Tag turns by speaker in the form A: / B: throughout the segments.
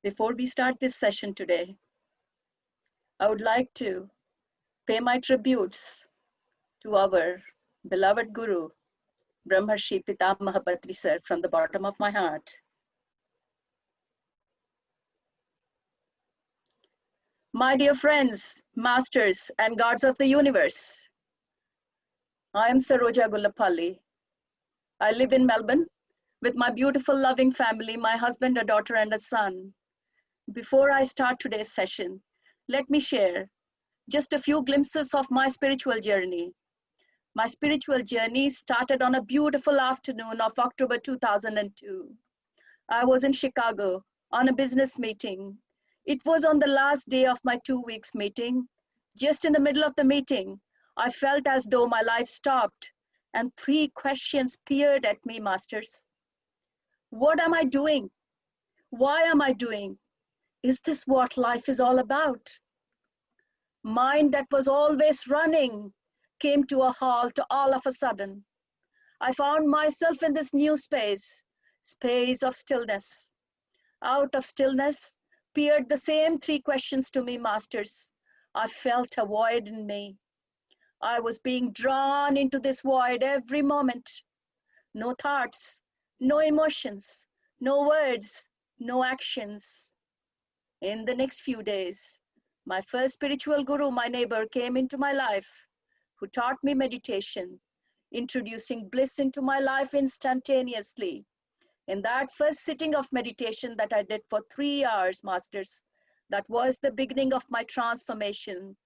A: Before we start this session today, I would like to pay my tributes to our beloved Guru, Brahmarshi Pitamaha Patri Sir, from the bottom of my heart. My dear friends, masters, and gods of the universe, I am Saroja Gullapalli. I live in Melbourne with my beautiful, loving family, my husband, a daughter, and a son. Before I start today's session, let me share just a few glimpses of my spiritual journey. My spiritual journey started on a beautiful afternoon of October 2002. I was in Chicago on a business meeting. It was on the last day of my 2 weeks meeting. Just in the middle of the meeting, I felt as though my life stopped and 3 questions peered at me, masters. What am I doing? Why am I doing? Is this what life is all about? Mind that was always running came to a halt all of a sudden. I found myself in this new space of stillness. Out of stillness peered the same 3 questions to me, masters. I felt a void in me. I was being drawn into this void every moment. No thoughts, no emotions, no words, no actions. In the next few days, my first spiritual guru, my neighbor, came into my life, who taught me meditation, introducing bliss into my life instantaneously. In that first sitting of meditation that I did for 3 hours, masters, that was the beginning of my transformation,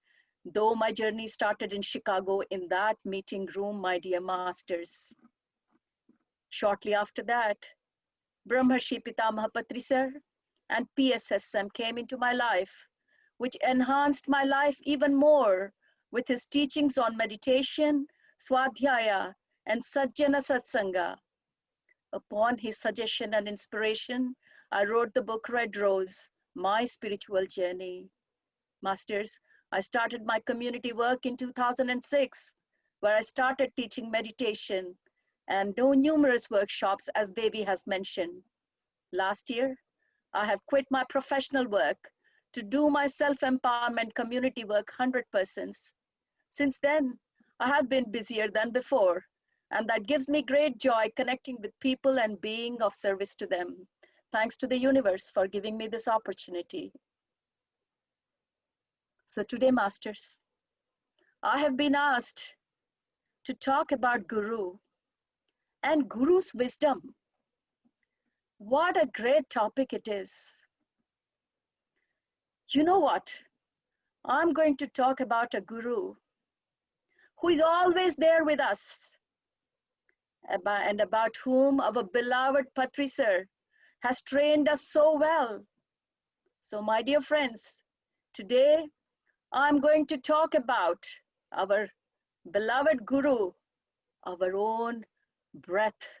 A: though my journey started in Chicago in that meeting room, my dear masters. Shortly after that, Brahmarshi Pitamaha Patri Sir and PSSM came into my life, which enhanced my life even more with his teachings on meditation, swadhyaya, and sajjana satsanga. Upon his suggestion and inspiration, I wrote the book Red Rose, My Spiritual Journey. Masters, I started my community work in 2006, where I started teaching meditation and do numerous workshops, as Devi has mentioned. Last year, I have quit my professional work to do my self-empowerment community work 100%. Since then, I have been busier than before, and that gives me great joy connecting with people and being of service to them. Thanks to the universe for giving me this opportunity. So today, masters, I have been asked to talk about Guru and Guru's wisdom. What a great topic it is. You know what? I'm going to talk about a Guru who is always there with us, and about whom our beloved Patri Sir has trained us so well. So my dear friends, today I'm going to talk about our beloved Guru, our own breath,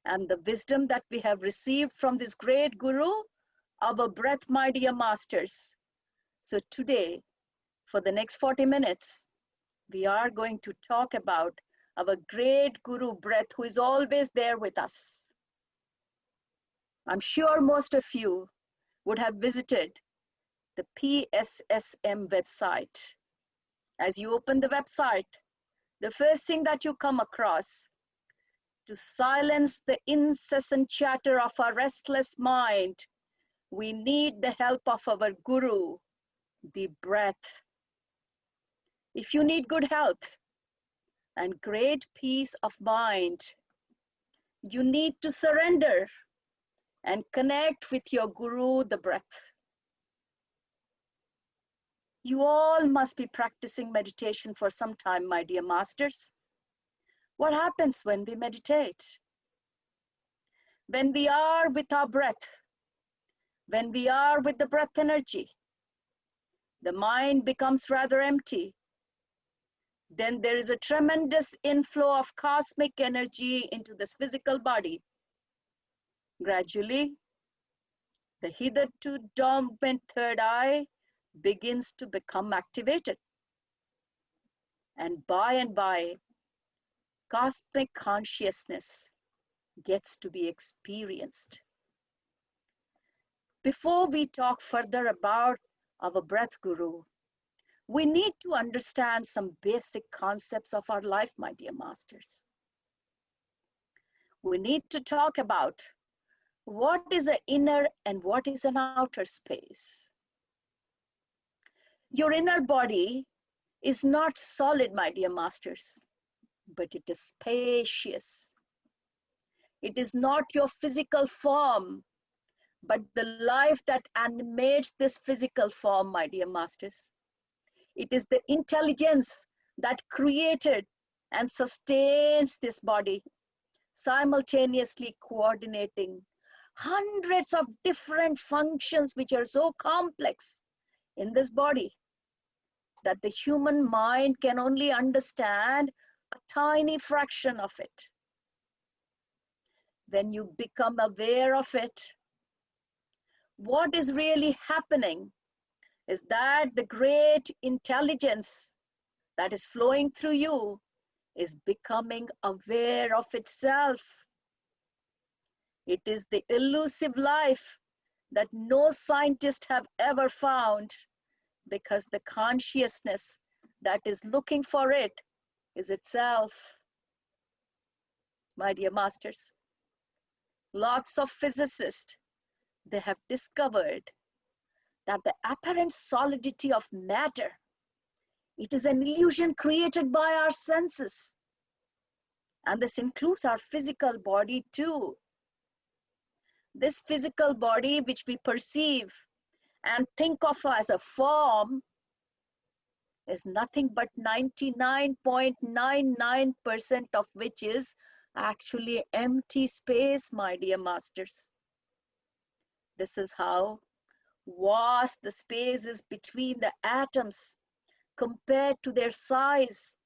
A: and the wisdom that we have received from this great Guru, our breath, my dear masters. So today, for the next 40 minutes, we are going to talk about our great Guru breath, who is always there with us. I'm sure most of you would have visited the PSSM website. As you open the website, the first thing that you come across, to silence the incessant chatter of our restless mind, we need the help of our Guru, the breath. If you need good health and great peace of mind, you need to surrender and connect with your Guru, the breath. You all must be practicing meditation for some time, my dear masters. What happens when we meditate? When we are with our breath, when we are with the breath energy, the mind becomes rather empty. Then there is a tremendous inflow of cosmic energy into this physical body. Gradually, the hitherto dormant third eye begins to become activated. And by, cosmic consciousness gets to be experienced. Before we talk further about our breath guru, we need to understand some basic concepts of our life, my dear masters. We need to talk about what is an inner and what is an outer space. Your inner body is not solid, my dear masters, but it is spacious. It is not your physical form, but the life that animates this physical form, my dear masters. It is the intelligence that created and sustains this body, simultaneously coordinating hundreds of different functions which are so complex in this body that the human mind can only understand a tiny fraction of it. When you become aware of it, what is really happening is that the great intelligence that is flowing through you is becoming aware of itself. It is the elusive life that no scientist have ever found, because the consciousness that is looking for it is itself. My dear masters, lots of physicists, they have discovered that the apparent solidity of matter, it is an illusion created by our senses. And this includes our physical body too. This physical body which we perceive and think of as a form is nothing but 99.99% of which is actually empty space, my dear masters. This is how vast the space is between the atoms compared to their size.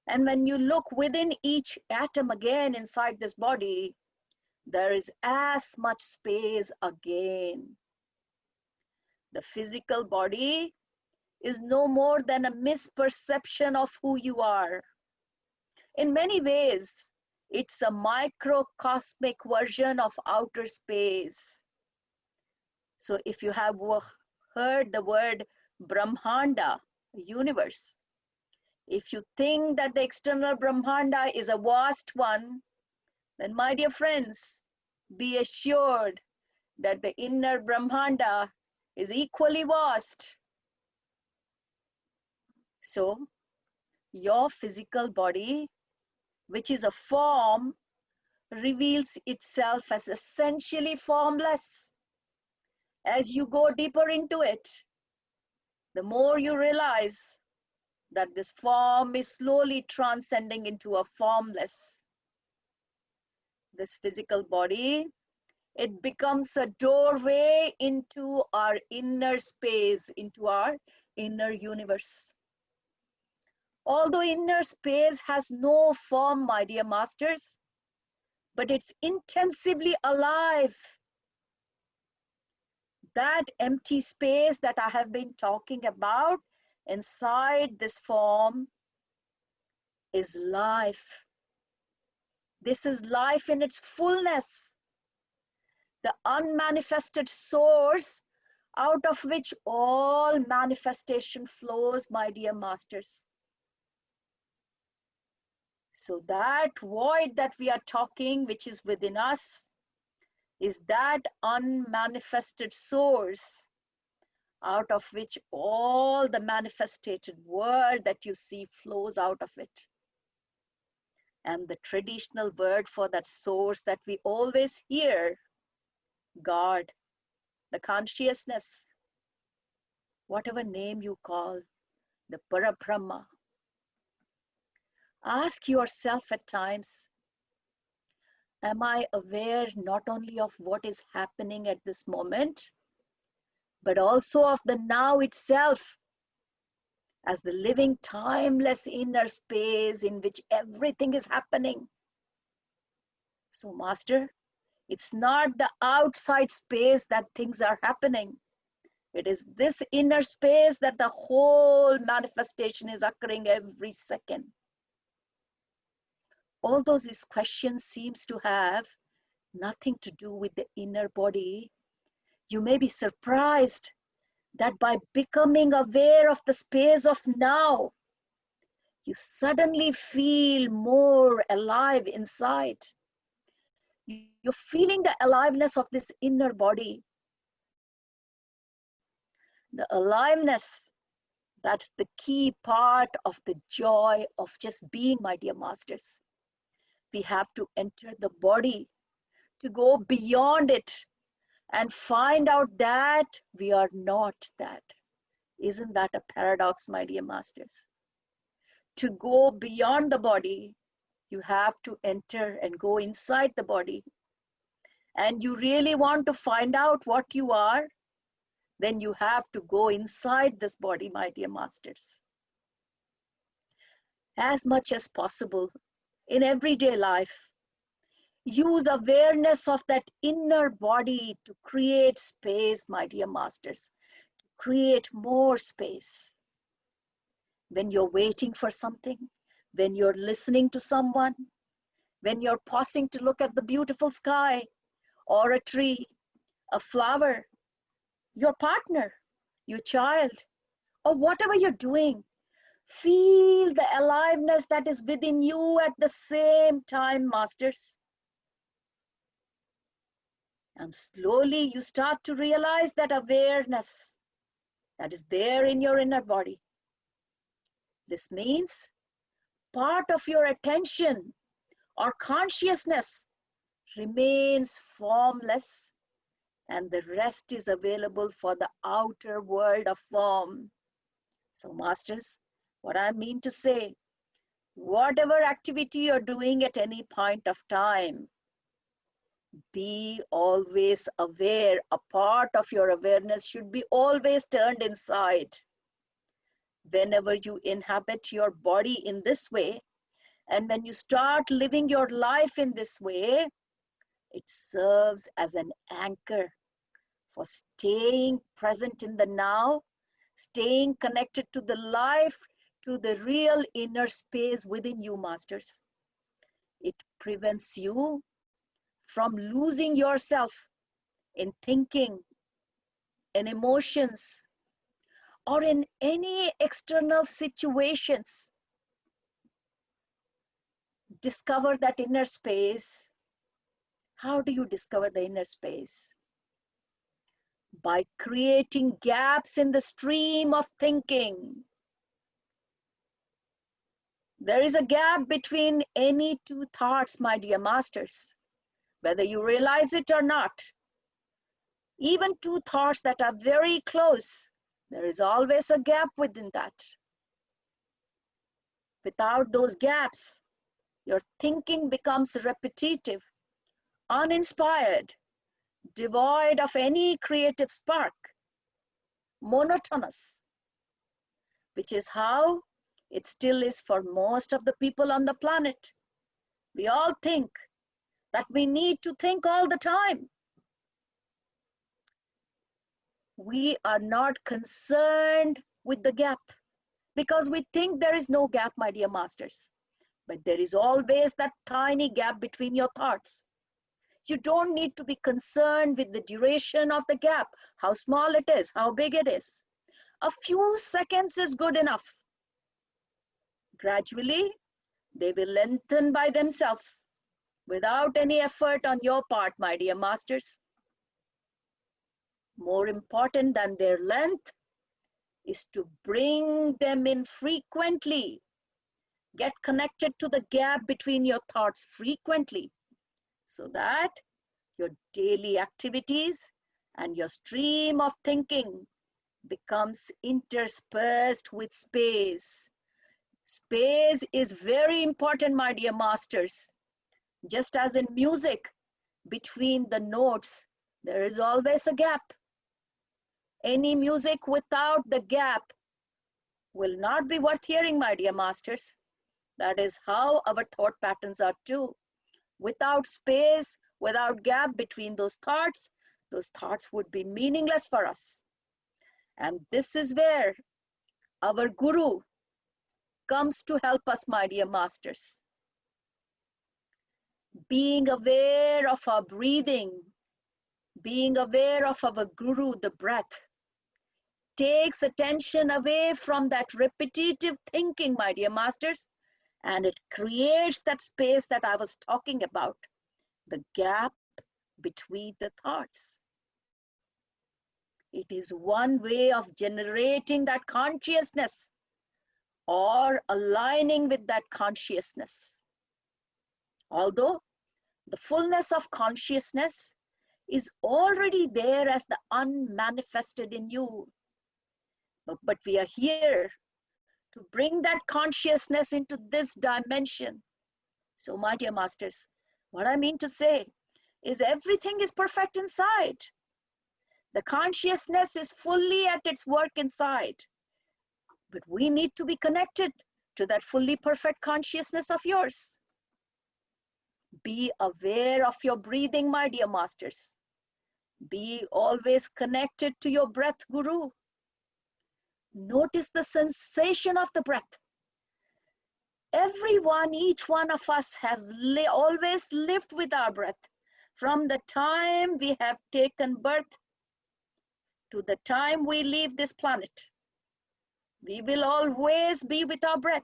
A: And when you look within each atom again inside this body, there is as much space again. The physical body is no more than a misperception of who you are. In many ways, it's a microcosmic version of outer space. So if you have heard the word Brahmanda, universe, if you think that the external Brahmanda is a vast one, then my dear friends, be assured that the inner Brahmanda is equally vast. So your physical body, which is a form, reveals itself as essentially formless. As you go deeper into it, the more you realize that this form is slowly transcending into a formless. This physical body, it becomes a doorway into our inner space, into our inner universe. Although inner space has no form, my dear masters, but it's intensively alive. That empty space that I have been talking about inside this form is life. This is life in its fullness. The unmanifested source out of which all manifestation flows, my dear masters. So that void that we are talking, which is within us, is that unmanifested source out of which all the manifested world that you see flows out of it. And the traditional word for that source that we always hear, God, the consciousness, whatever name you call, the Parabrahma. Ask yourself at times, am I aware not only of what is happening at this moment, but also of the now itself as the living, timeless inner space in which everything is happening? So, Master, it's not the outside space that things are happening. It is this inner space that the whole manifestation is occurring every second. Although this question seems to have nothing to do with the inner body, You may be surprised that by becoming aware of the space of now, you suddenly feel more alive inside. You're feeling the aliveness of this inner body. The aliveness, that's the key part of the joy of just being, my dear masters. We have to enter the body to go beyond it and find out that we are not that. Isn't that a paradox, my dear masters? To go beyond the body, you have to enter and go inside the body. And you really want to find out what you are, then you have to go inside this body, my dear masters. As much as possible in everyday life, use awareness of that inner body to create space, my dear masters. Create more space. When you're waiting for something, when you're listening to someone, when you're pausing to look at the beautiful sky, or a tree, a flower, your partner, your child, or whatever you're doing, feel the aliveness that is within you at the same time, masters. And slowly you start to realize that awareness that is there in your inner body. This means part of your attention or consciousness remains formless, and the rest is available for the outer world of form. So masters, what I mean to say, whatever activity you're doing at any point of time, be always aware. A part of your awareness should be always turned inside. Whenever you inhabit your body in this way, and when you start living your life in this way, it serves as an anchor for staying present in the now, staying connected to the life, to the real inner space within you, masters. It prevents you from losing yourself in thinking, in emotions, or in any external situations. Discover that inner space. How do you discover the inner space? By creating gaps in the stream of thinking. There is a gap between any two thoughts, my dear masters, whether you realize it or not. Even two thoughts that are very close, there is always a gap within that. Without those gaps, your thinking becomes repetitive, uninspired, devoid of any creative spark, monotonous, which is how it still is for most of the people on the planet. We all think that we need to think all the time. We are not concerned with the gap because we think there is no gap, my dear masters. But there is always that tiny gap between your thoughts. You don't need to be concerned with the duration of the gap, how small it is, how big it is. A few seconds is good enough. Gradually, they will lengthen by themselves without any effort on your part, my dear masters. More important than their length is to bring them in frequently. Get connected to the gap between your thoughts frequently so that your daily activities and your stream of thinking becomes interspersed with space. Space is very important, my dear masters. Just as in music, between the notes, there is always a gap. Any music without the gap will not be worth hearing, my dear masters. That is how our thought patterns are too. Without space, without gap between those thoughts would be meaningless for us. And this is where our guru comes to help us, my dear masters. Being aware of our breathing being aware of our Guru, the breath, takes attention away from that repetitive thinking, my dear masters, and it creates that space that I was talking about, the gap between the thoughts. It is one way of generating that consciousness or aligning with that consciousness. Although the fullness of consciousness is already there as the unmanifested in you. But we are here to bring that consciousness into this dimension. So, my dear masters, what I mean to say is everything is perfect inside. The consciousness is fully at its work inside. But we need to be connected to that fully perfect consciousness of yours. Be aware of your breathing, my dear masters. Be always connected to your breath, Guru. Notice the sensation of the breath. Everyone, each one of us has always lived with our breath. From the time we have taken birth to the time we leave this planet, we will always be with our breath.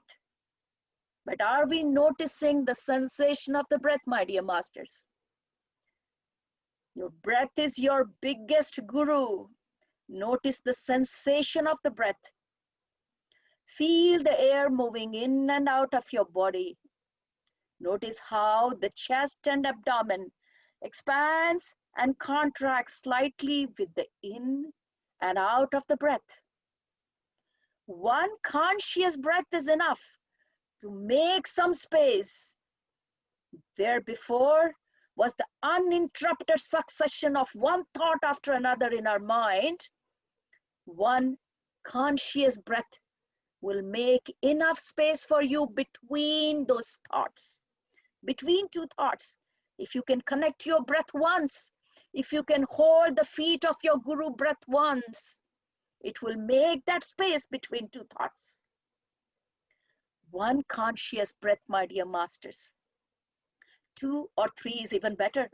A: But are we noticing the sensation of the breath, my dear masters? Your breath is your biggest guru. Notice the sensation of the breath. Feel the air moving in and out of your body. Notice how the chest and abdomen expands and contracts slightly with the in and out of the breath. One conscious breath is enough to make some space where before was the uninterrupted succession of one thought after another in our mind. One conscious breath will make enough space for you between those thoughts, between two thoughts. If you can connect your breath once, if you can hold the feet of your Guru breath once, it will make that space between two thoughts. One conscious breath, my dear masters. 2 or 3 is even better.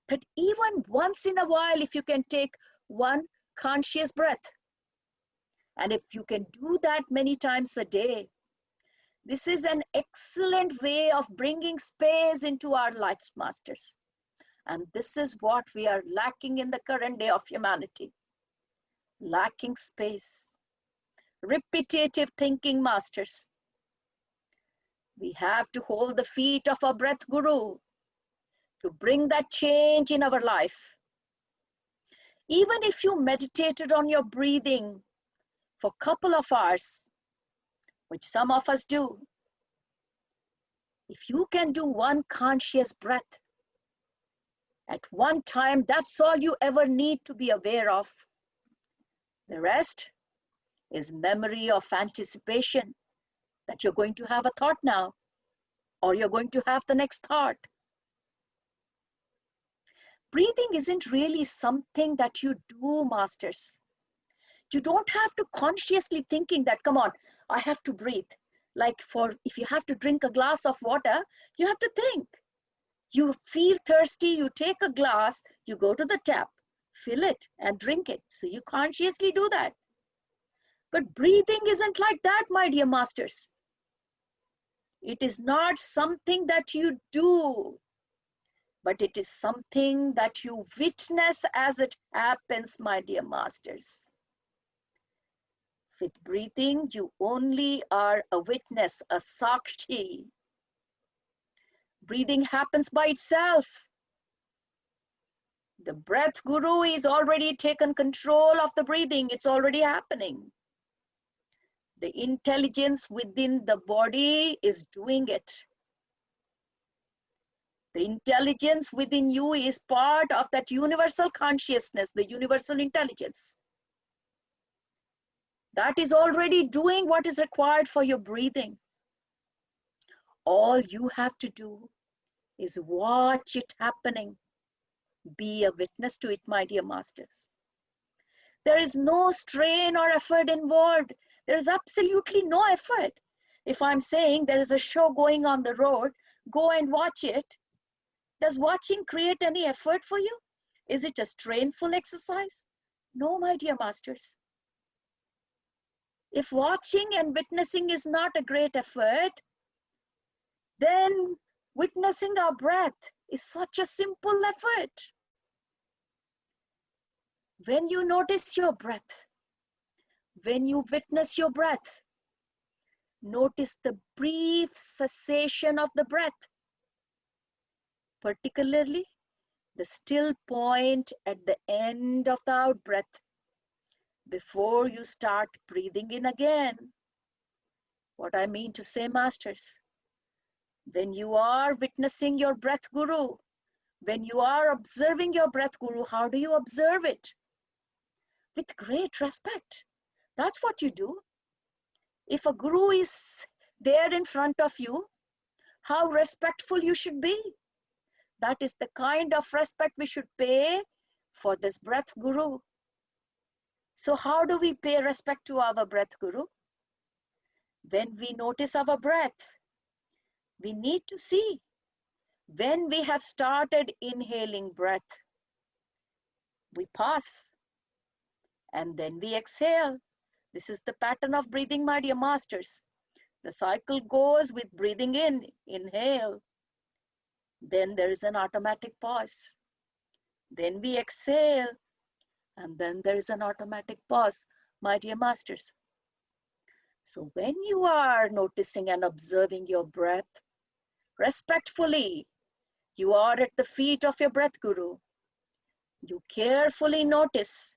A: But even once in a while, if you can take one conscious breath, and if you can do that many times a day, this is an excellent way of bringing space into our lives, masters. And this is what we are lacking in the current day of humanity. Lacking space. Repetitive thinking, masters. We have to hold the feet of our breath guru to bring that change in our life. Even if you meditated on your breathing for a couple of hours, which some of us do, if you can do one conscious breath at one time, that's all you ever need to be aware of. The rest is memory of anticipation that you're going to have a thought now, or you're going to have the next thought. Breathing isn't really something that you do, masters. You don't have to consciously thinking that, come on, I have to breathe. Like if you have to drink a glass of water, you have to think. You feel thirsty, you take a glass, you go to the tap, fill it and drink it. So you consciously do that. But breathing isn't like that, my dear masters. It is not something that you do, but it is something that you witness as it happens, my dear masters. With breathing, you only are a witness, a sakshi. Breathing happens by itself. The breath guru is already taken control of the breathing. It's already happening. The intelligence within the body is doing it. The intelligence within you is part of that universal consciousness, the universal intelligence. That is already doing what is required for your breathing. All you have to do is watch it happening. Be a witness to it, my dear masters. There is no strain or effort involved. There is absolutely no effort. If I'm saying there is a show going on the road, go and watch it. Does watching create any effort for you? Is it a strainful exercise? No, my dear masters. If watching and witnessing is not a great effort, then witnessing our breath is such a simple effort. When you notice your breath, when you witness your breath, notice the brief cessation of the breath, particularly the still point at the end of the out breath before you start breathing in again. What I mean to say, masters, when you are witnessing your breath guru, when you are observing your breath guru, how do you observe it? With great respect. That's what you do. If a guru is there in front of you, how respectful you should be. That is the kind of respect we should pay for this breath guru. So how do we pay respect to our breath guru? When we notice our breath, we need to see when we have started inhaling breath, we pause and then we exhale. This is the pattern of breathing, my dear masters. The cycle goes with breathing in, inhale. Then there is an automatic pause. Then we exhale. And then there is an automatic pause, my dear masters. So when you are noticing and observing your breath, respectfully, you are at the feet of your breath guru. You carefully notice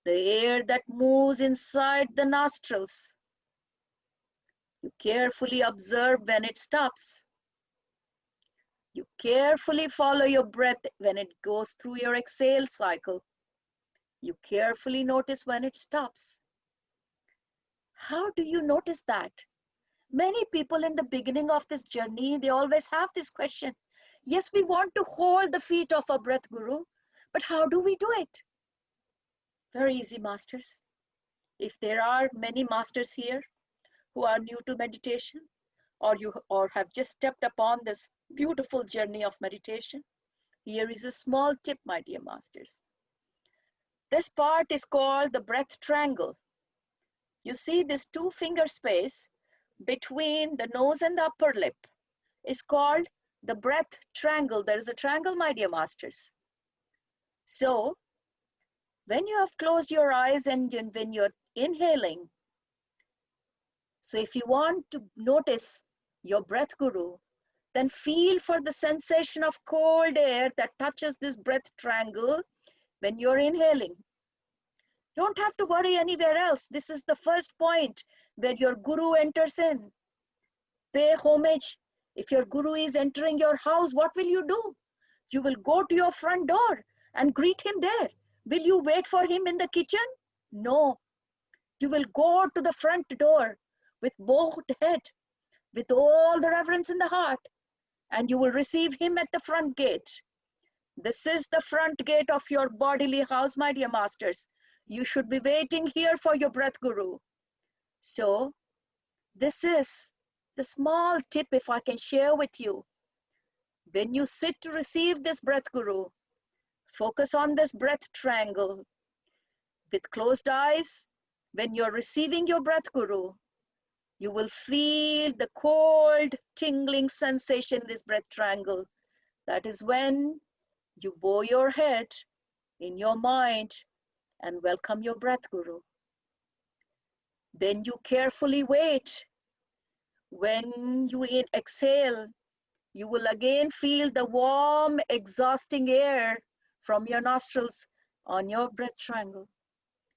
A: the air that moves inside the nostrils. You carefully observe when it stops. You carefully follow your breath when it goes through your exhale cycle. You carefully notice when it stops. How do you notice that? Many people in the beginning of this journey, they always have this question. Yes, we want to hold the feet of our breath guru, but how do we do it? Very easy, masters. If there are many masters here who are new to meditation, or have just stepped upon this beautiful journey of meditation, here is a small tip, my dear masters. This part is called the breath triangle. You see this 2-finger space between the nose and the upper lip is called the breath triangle. There is a triangle, my dear masters. So when you have closed your eyes and when you're inhaling, so if you want to notice your breath guru, then feel for the sensation of cold air that touches this breath triangle when you're inhaling. Don't have to worry anywhere else. This is the first point where your guru enters in. Pay homage. If your guru is entering your house, what will you do? You will go to your front door and greet him there. Will you wait for him in the kitchen? No. You will go to the front door with bowed head, with all the reverence in the heart, and you will receive him at the front gate. This is the front gate of your bodily house, my dear masters. You should be waiting here for your breath guru. So this is the small tip, if I can share with you. When you sit to receive this breath guru, focus on this breath triangle. With closed eyes, when you're receiving your breath guru, you will feel the cold, tingling sensation in this breath triangle. That is when you bow your head in your mind and welcome your breath guru. Then you carefully wait. When you exhale, you will again feel the warm, exhausting air from your nostrils on your breath triangle.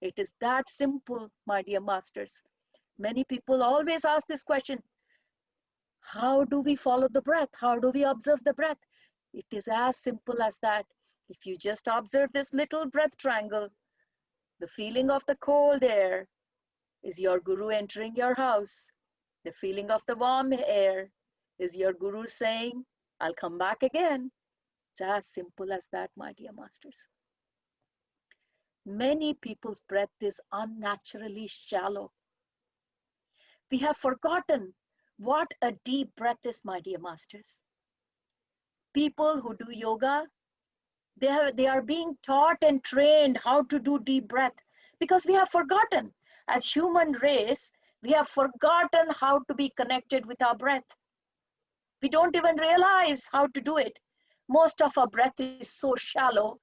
A: It is that simple, my dear masters. Many people always ask this question. How do we follow the breath? How do we observe the breath? It is as simple as that. If you just observe this little breath triangle, the feeling of the cold air is your guru entering your house. The feeling of the warm air is your guru saying, I'll come back again. It's as simple as that, my dear masters. Many people's breath is unnaturally shallow. We have forgotten what a deep breath is, my dear masters. People who do yoga, They are being taught and trained how to do deep breath, because we have forgotten. As human race, we have forgotten how to be connected with our breath. We don't even realize how to do it. Most of our breath is so shallow.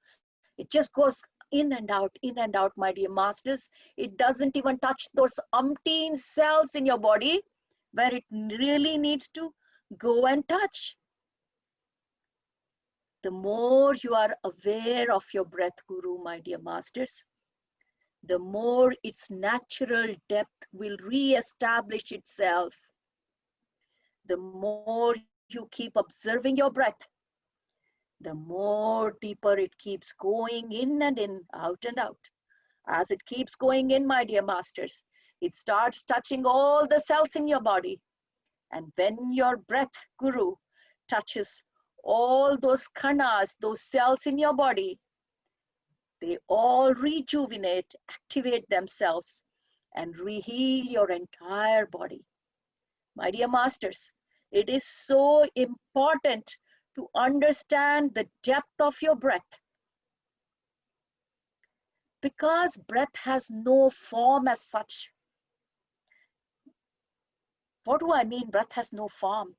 A: It just goes in and out, my dear masters. It doesn't even touch those umpteen cells in your body where it really needs to go and touch. The more you are aware of your breath, Guru, my dear masters, the more its natural depth will re-establish itself. The more you keep observing your breath, the more deeper it keeps going in, out and out. As it keeps going in, my dear masters, it starts touching all the cells in your body. And when your breath, Guru, touches all those khanas, those cells in your body, they all rejuvenate, activate themselves, and reheal your entire body. My dear masters, it is so important to understand the depth of your breath, because breath has no form as such. What do I mean, breath has no form?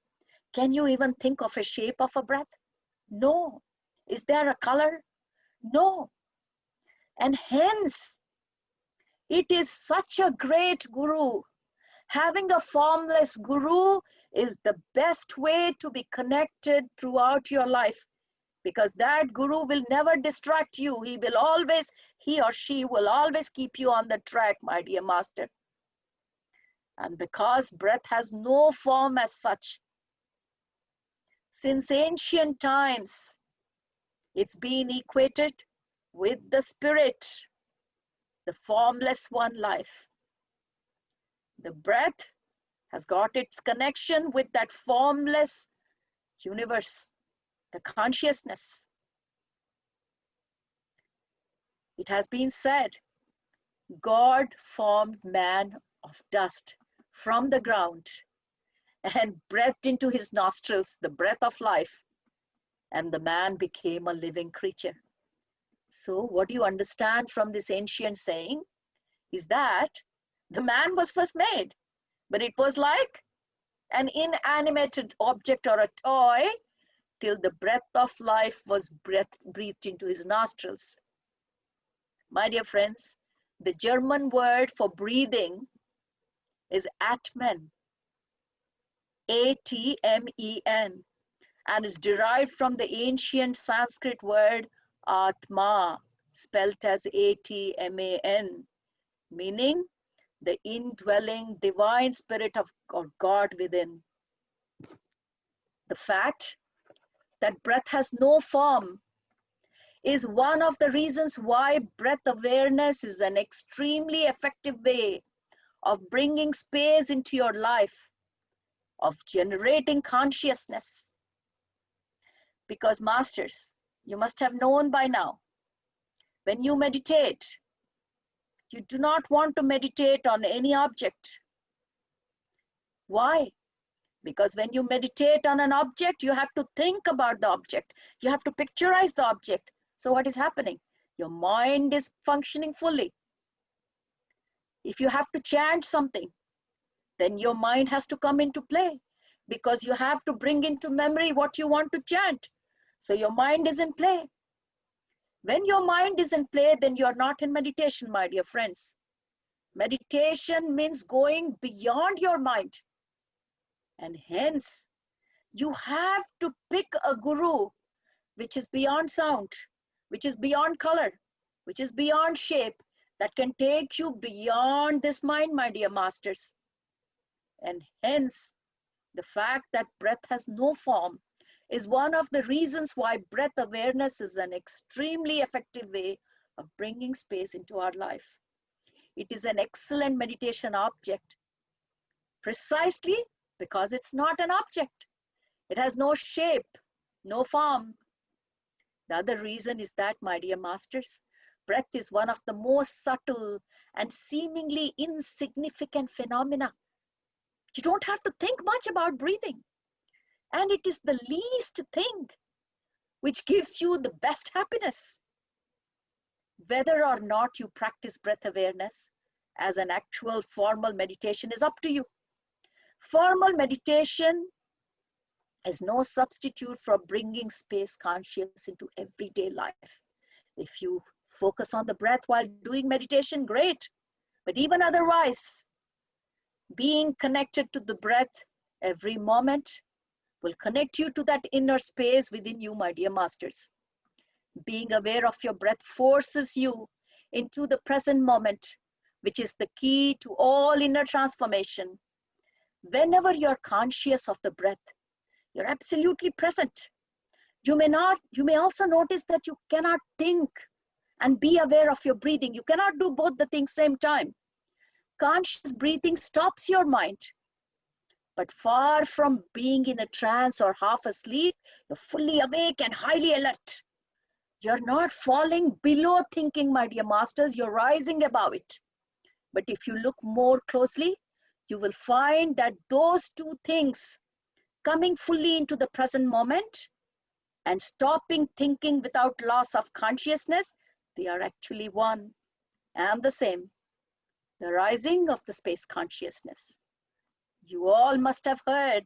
A: Can you even think of a shape of a breath? No. Is there a color? No. And hence, it is such a great Guru. Having a formless Guru is the best way to be connected throughout your life, because that Guru will never distract you. He or she will always keep you on the track, my dear master. And because breath has no form as such, since ancient times, it's been equated with the spirit, the formless one life. The breath has got its connection with that formless universe, the consciousness. It has been said, God formed man of dust from the ground and breathed into his nostrils the breath of life, and the man became a living creature. So what do you understand from this ancient saying is that the man was first made, but it was like an inanimated object or a toy till the breath of life was breathed into his nostrils. My dear friends, the German word for breathing is Atmen, A-T-M-E-N, and is derived from the ancient Sanskrit word Atma, spelt as A-T-M-A-N, meaning the indwelling divine spirit of God within. The fact that breath has no form is one of the reasons why breath awareness is an extremely effective way of bringing space into your life, of generating consciousness. Because masters, you must have known by now, when you meditate, you do not want to meditate on any object. Why? Because when you meditate on an object, you have to think about the object. You have to picturize the object. So what is happening? Your mind is functioning fully. If you have to chant something, then your mind has to come into play, because you have to bring into memory what you want to chant. So your mind is in play. When your mind is in play, then you are not in meditation, my dear friends. Meditation means going beyond your mind. And hence, you have to pick a guru which is beyond sound, which is beyond color, which is beyond shape, that can take you beyond this mind, my dear masters. And hence, the fact that breath has no form is one of the reasons why breath awareness is an extremely effective way of bringing space into our life. It is an excellent meditation object, precisely because it's not an object. It has no shape, no form. The other reason is that, my dear masters, breath is one of the most subtle and seemingly insignificant phenomena. You don't have to think much about breathing. And it is the least thing. which gives you the best happiness. Whether or not you practice breath awareness as an actual formal meditation is up to you. Formal meditation is no substitute for bringing space consciousness into everyday life. If you focus on the breath while doing meditation, great. But even otherwise, being connected to the breath every moment will connect you to that inner space within you, my dear masters. Being aware of your breath forces you into the present moment, which is the key to all inner transformation. Whenever you're conscious of the breath, you're absolutely present. You may also notice that you cannot think and be aware of your breathing. You cannot do both the things same time. Conscious breathing stops your mind. But far from being in a trance or half asleep, you're fully awake and highly alert. You're not falling below thinking, my dear masters, you're rising above it. But if you look more closely, you will find that those two things, coming fully into the present moment and stopping thinking without loss of consciousness, they are actually one and the same. The rising of the space consciousness. You all must have heard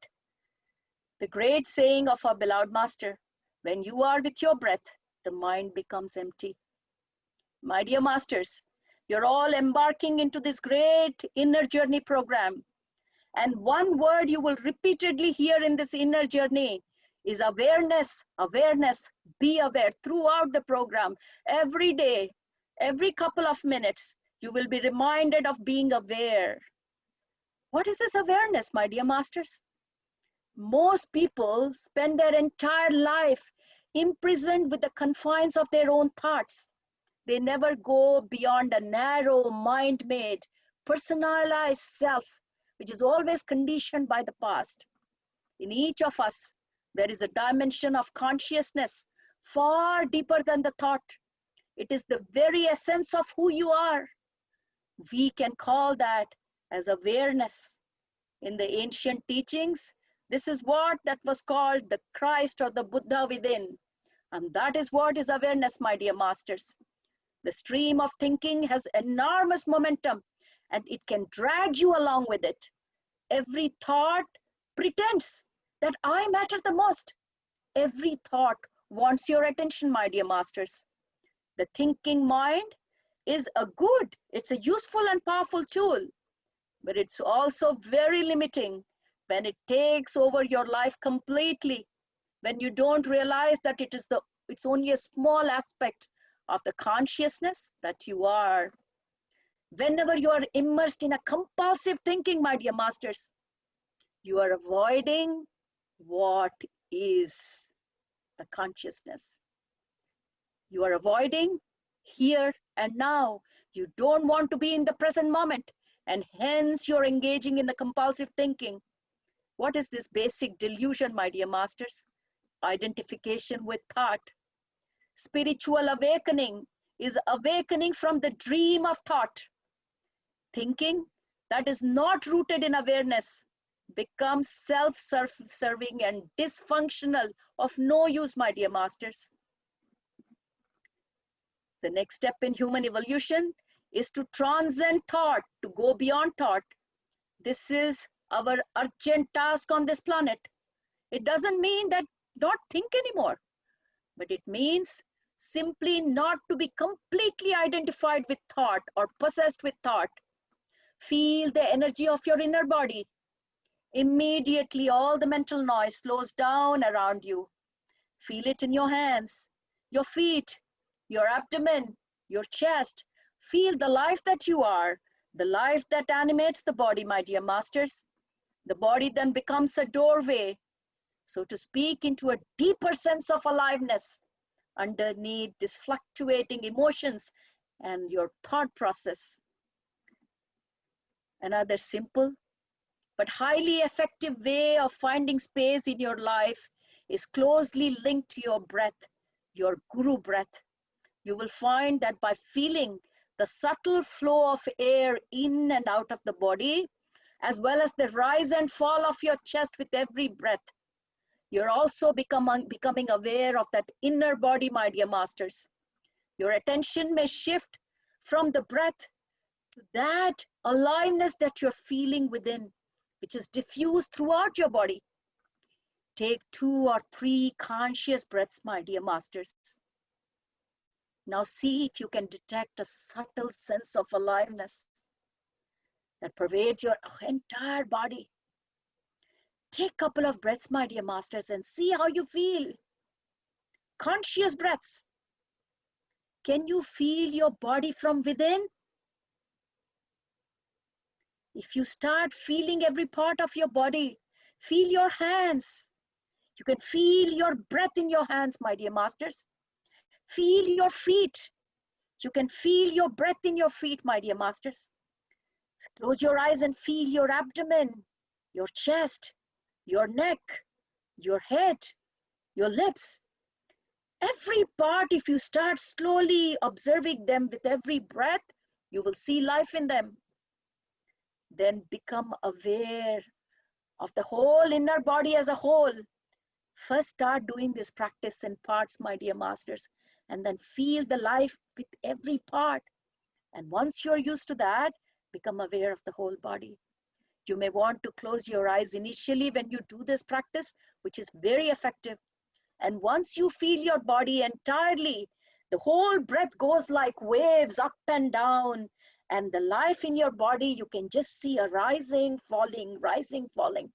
A: the great saying of our beloved master, when you are with your breath, the mind becomes empty. My dear masters, you're all embarking into this great inner journey program. And one word you will repeatedly hear in this inner journey is awareness, awareness, be aware throughout the program. Every day, every couple of minutes, you will be reminded of being aware. What is this awareness, my dear masters? Most people spend their entire life imprisoned with the confines of their own thoughts. They never go beyond a narrow, mind-made, personalized self, which is always conditioned by the past. In each of us, there is a dimension of consciousness far deeper than the thought. It is the very essence of who you are. We can call that as awareness. In the ancient teachings, this is what that was called the Christ or the Buddha within. And that is what is awareness, my dear masters. The stream of thinking has enormous momentum and it can drag you along with it. Every thought pretends that I matter the most. Every thought wants your attention, my dear masters. The thinking mind is it's a useful and powerful tool, but it's also very limiting when it takes over your life completely, when you don't realize that it's only a small aspect of the consciousness that you are. Whenever you are immersed in a compulsive thinking, my dear masters, you are avoiding what is the consciousness. You are avoiding here and now. You don't want to be in the present moment, and hence you're engaging in the compulsive thinking. What is this basic delusion, my dear masters? Identification with thought. Spiritual awakening is awakening from the dream of thought. Thinking that is not rooted in awareness becomes self-serving and dysfunctional, of no use, my dear masters. The next step in human evolution is to transcend thought, to go beyond thought. This is our urgent task on this planet. It doesn't mean that not think anymore, but it means simply not to be completely identified with thought or possessed with thought. Feel the energy of your inner body. Immediately all the mental noise slows down around you. Feel it in your hands, your feet, your abdomen, your chest. Feel the life that you are, the life that animates the body, my dear masters. The body then becomes a doorway, so to speak, into a deeper sense of aliveness underneath these fluctuating emotions and your thought process. Another simple but highly effective way of finding space in your life is closely linked to your breath, your guru breath. You will find that by feeling the subtle flow of air in and out of the body, as well as the rise and fall of your chest with every breath, You're also becoming aware of that inner body, my dear masters. Your attention may shift from the breath to that aliveness that you're feeling within, which is diffused throughout your body. Take 2 or 3 conscious breaths, my dear masters. Now see if you can detect a subtle sense of aliveness that pervades your entire body. Take a couple of breaths, my dear masters, and see how you feel. Conscious breaths. Can you feel your body from within? If you start feeling every part of your body, feel your hands. You can feel your breath in your hands, my dear masters. Feel your feet. You can feel your breath in your feet, my dear masters. Close your eyes and feel your abdomen, your chest, your neck, your head, your lips. Every part, if you start slowly observing them with every breath, you will see life in them. Then become aware of the whole inner body as a whole. First start doing this practice in parts, my dear masters, and then feel the life with every part. And once you're used to that, become aware of the whole body. You may want to close your eyes initially when you do this practice, which is very effective. And once you feel your body entirely, the whole breath goes like waves up and down. And the life in your body, you can just see a rising, falling, rising, falling.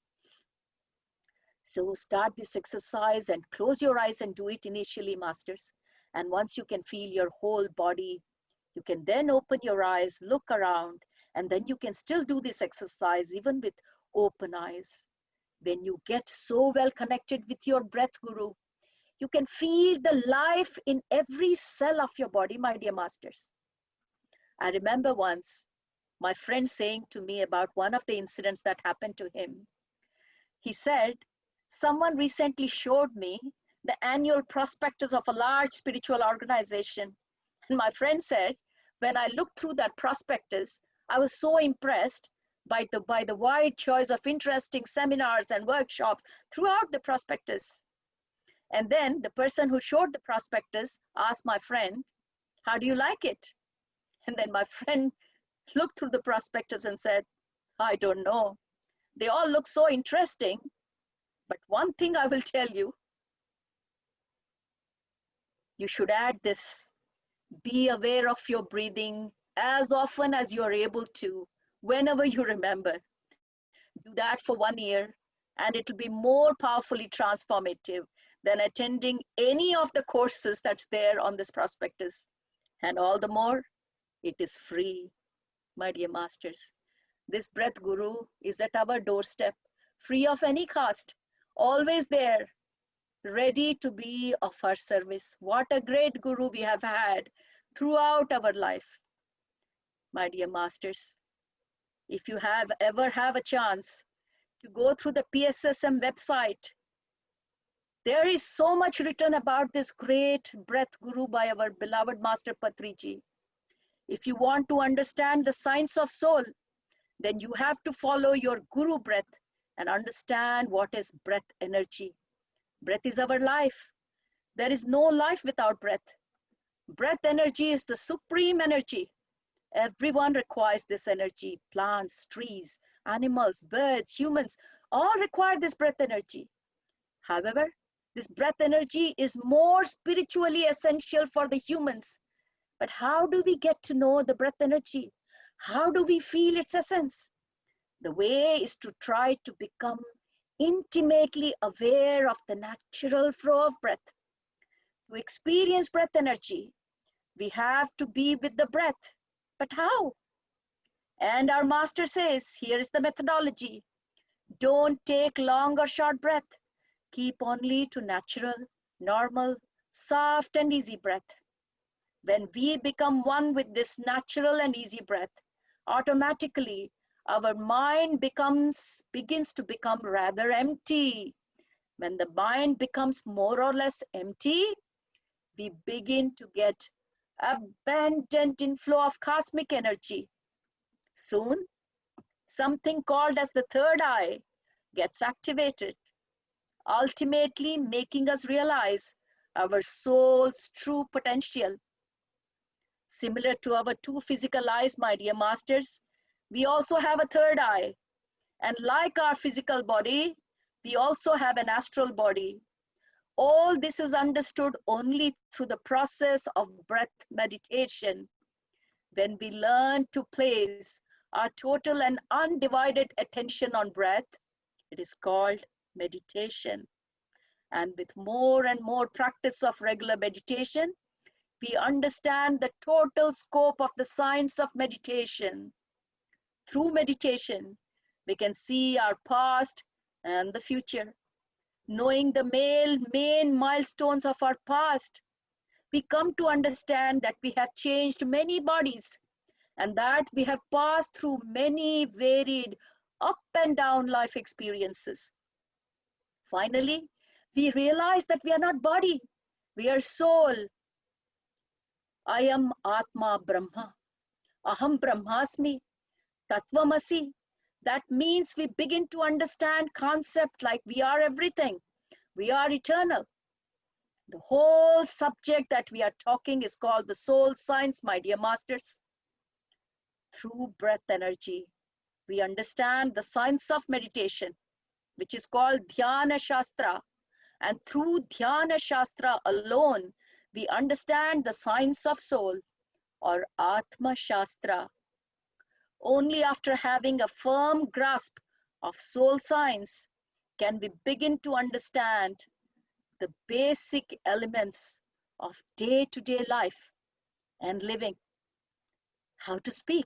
A: So start this exercise and close your eyes and do it initially, masters. And once you can feel your whole body, you can then open your eyes, look around, and then you can still do this exercise even with open eyes. When you get so well connected with your breath, Guru, you can feel the life in every cell of your body, my dear masters. I remember once my friend saying to me about one of the incidents that happened to him. He said, someone recently showed me the annual prospectus of a large spiritual organization. And my friend said, when I looked through that prospectus, I was so impressed by the wide choice of interesting seminars and workshops throughout the prospectus. And then the person who showed the prospectus asked my friend, how do you like it? And then my friend looked through the prospectus and said, I don't know. They all look so interesting. But one thing I will tell you, you should add this. Be aware of your breathing as often as you're able to, whenever you remember. Do that for 1 year, and it'll be more powerfully transformative than attending any of the courses that's there on this prospectus. And all the more, it is free, my dear masters. This breath guru is at our doorstep, free of any cost, always there, ready to be of our service. What a great guru we have had throughout our life. My dear masters, if you ever have a chance to go through the PSSM website, there is so much written about this great breath guru by our beloved Master Patriji. If you want to understand the science of soul, then you have to follow your guru breath and understand what is breath energy. Breath is our life. There is no life without breath. Breath energy is the supreme energy. Everyone requires this energy. Plants, trees, animals, birds, humans, all require this breath energy. However, this breath energy is more spiritually essential for the humans. But how do we get to know the breath energy? How do we feel its essence? The way is to try to become intimately aware of the natural flow of breath. To experience breath energy, we have to be with the breath. But how? And our master says, here is the methodology. Don't take long or short breath. Keep only to natural, normal, soft and easy breath. When we become one with this natural and easy breath, automatically our mind begins to become rather empty. When the mind becomes more or less empty, we begin to get abundant inflow of cosmic energy. Soon, something called as the third eye gets activated. ultimately making us realize our soul's true potential. Similar to our two physical eyes, my dear masters, we also have a third eye. And like our physical body, we also have an astral body. All this is understood only through the process of breath meditation. When we learn to place our total and undivided attention on breath, it is called meditation. And with more and more practice of regular meditation, we understand the total scope of the science of meditation. Through meditation, we can see our past and the future. Knowing the main milestones of our past, we come to understand that we have changed many bodies and that we have passed through many varied up and down life experiences. Finally, we realize that we are not body, we are soul. I am Atma Brahma, Aham Brahmasmi, Tattvamasi. That means we begin to understand concept like we are everything, we are eternal. The whole subject that we are talking is called the soul science, my dear masters. Through breath energy, we understand the science of meditation, which is called Dhyana Shastra. And through Dhyana Shastra alone, we understand the science of soul, or Atma Shastra. Only after having a firm grasp of soul science can we begin to understand the basic elements of day-to-day life and living. How to speak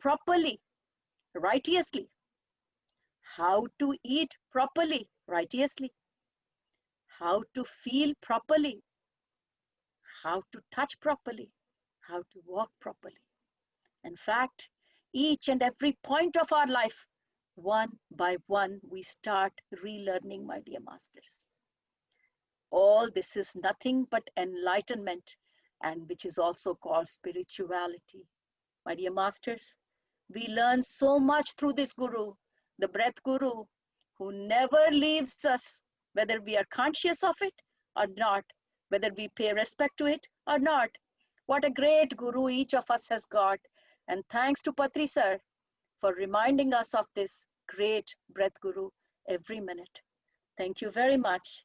A: properly, righteously, how to eat properly, righteously, how to feel properly, how to touch properly, how to walk properly. In fact, each and every point of our life, one by one, we start relearning, my dear masters. All this is nothing but enlightenment, and which is also called spirituality. My dear masters, we learn so much through this Guru, the breath Guru, who never leaves us, whether we are conscious of it or not, whether we pay respect to it or not. What a great Guru each of us has got. And thanks to Patri sir for reminding us of this great breath Guru every minute. Thank you very much.